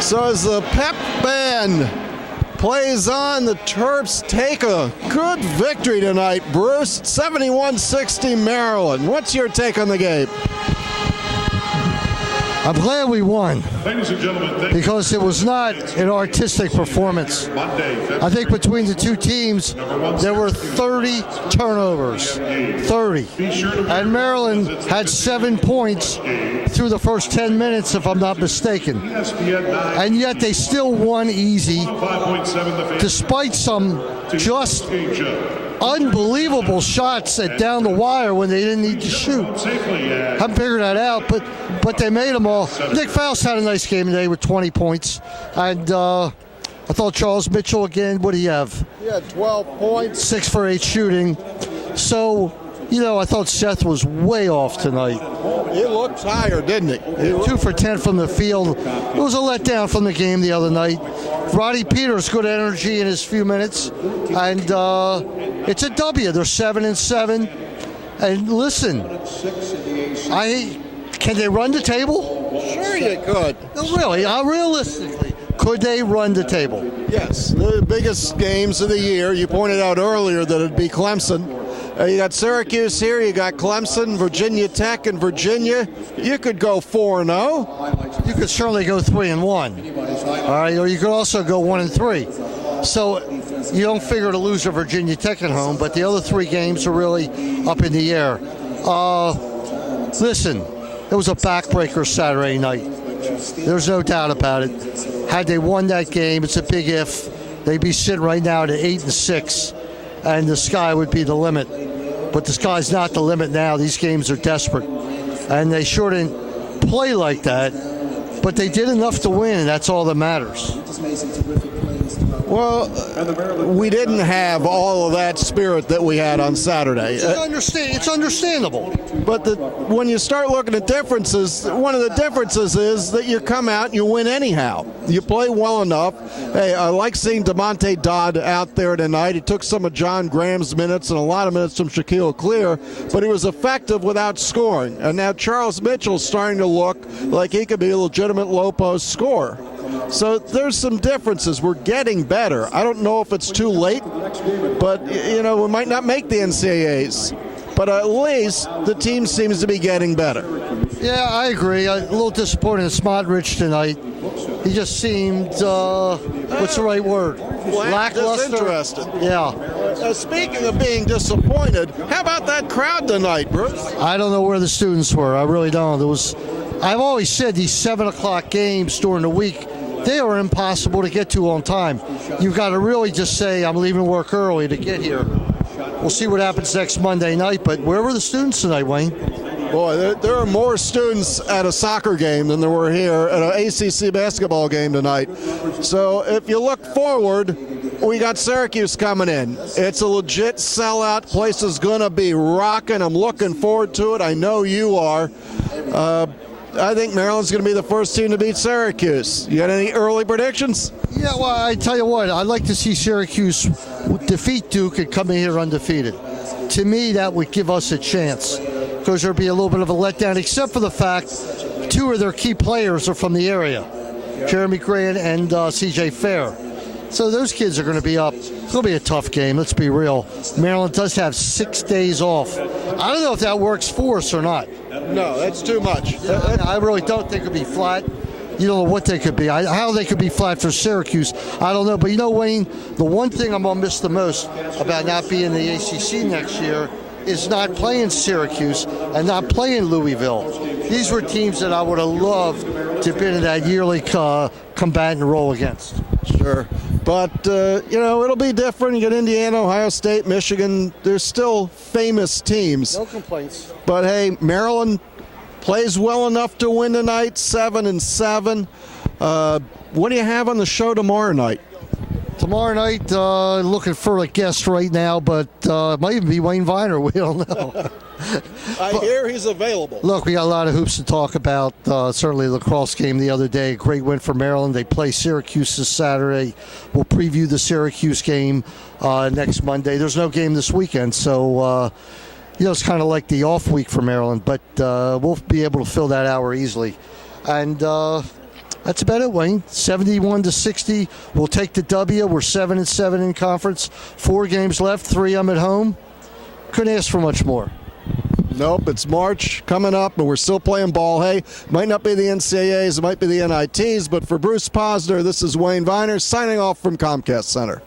So as the pep band plays on, the Terps take a good victory tonight, Bruce. 71-60 Maryland. What's your take on the game? I'm glad we won because it was not an artistic performance. I think between the two teams, there were 30 turnovers, 30. And Maryland had 7 points through the first 10 minutes, if I'm not mistaken. And yet they still won easy, despite some just unbelievable shots at down the wire when they didn't need to shoot. Haven't figured that out, but they made them all. Nick Faust had a nice game today with 20 points. And I thought Charles Mitchell again, what do you have? He had 12 points. 6 for 8 shooting. So, I thought Seth was way off tonight. He looked tired, didn't he? 2 for 10 from the field. It was a letdown from the game the other night. Roddy Peters, good energy in his few minutes. And it's a W. They're 7-7. And listen, can they run the table? Sure you could. No, really, realistically, could they run the table? Yes, the biggest games of the year. You pointed out earlier that it'd be Clemson. You got Syracuse here, you got Clemson, Virginia Tech, and Virginia. You could go 4-0. You could certainly go 3-1. All right, or you could also go 1-3. So you don't figure to lose to Virginia Tech at home, but the other 3 games are really up in the air. Listen, it was a backbreaker Saturday night. There's no doubt about it. Had they won that game, it's a big if. They'd be sitting right now at 8-6, and the sky would be the limit. But the sky's not the limit now. These games are desperate, and they sure didn't play like that. But they did enough to win, and that's all that matters. Well, we didn't have all of that spirit that we had on Saturday. It's understandable. But when you start looking at differences, one of the differences is that you come out and you win anyhow. You play well enough. Hey, I like seeing DeMonte Dodd out there tonight. He took some of John Graham's minutes and a lot of minutes from Shaquille Clear, but he was effective without scoring. And now Charles Mitchell's starting to look like he could be a legitimate low-post scorer. So there's some differences. We're getting better. I don't know if it's too late, but, we might not make the NCAAs. But at least the team seems to be getting better. Yeah, I agree. A little disappointed in Smodrich tonight. He just seemed, what's the right word? Lackluster. Disinterested. Yeah. Speaking of being disappointed, how about that crowd tonight, Bruce? I don't know where the students were. I really don't. I've always said these 7 o'clock games during the week, they are impossible to get to on time. You've got to really just say, I'm leaving work early to get here. We'll see what happens next Monday night, but where were the students tonight, Wayne? Boy, there are more students at a soccer game than there were here at an ACC basketball game tonight. So if you look forward, we got Syracuse coming in. It's a legit sellout. Place is going to be rocking. I'm looking forward to it. I know you are. I think Maryland's going to be the first team to beat Syracuse. You got any early predictions? Yeah, well, I tell you what, I'd like to see Syracuse defeat Duke and come in here undefeated. To me, that would give us a chance because there'd be a little bit of a letdown, except for the fact 2 of their key players are from the area, Jeremy Grant and C.J. Fair. So those kids are going to be up. It's going to be a tough game, let's be real. Maryland does have 6 days off. I don't know if that works for us or not. No, that's too much. I really don't think it'll be flat. You don't know what they could be. How they could be flat for Syracuse, I don't know. But Wayne, the one thing I'm going to miss the most about not being in the ACC next year is not playing Syracuse and not playing Louisville. These were teams that I would have loved to have been in that yearly combatant role against. Sure. But, it'll be different. You get Indiana, Ohio State, Michigan. There's still famous teams. No complaints. But, hey, Maryland plays well enough to win tonight, 7-7. What do you have on the show tomorrow night? Tomorrow night, looking for a guest right now, but it might even be Wayne Viener. We don't know. I hear he's available. Look, we got a lot of hoops to talk about. Certainly the lacrosse game the other day, great win for Maryland. They play Syracuse this Saturday. We'll preview the Syracuse game next Monday. There's no game this weekend, so it's kind of like the off week for Maryland, but we'll be able to fill that hour easily. And That's about it, Wayne. 71-60. We'll take the W. We're 7-7 in conference. 4 games left. 3 I'm at home. Couldn't ask for much more. Nope, it's March coming up, and we're still playing ball. Hey, might not be the NCAAs, it might be the NITs, but for Bruce Posner, this is Wayne Viener signing off from Comcast Center.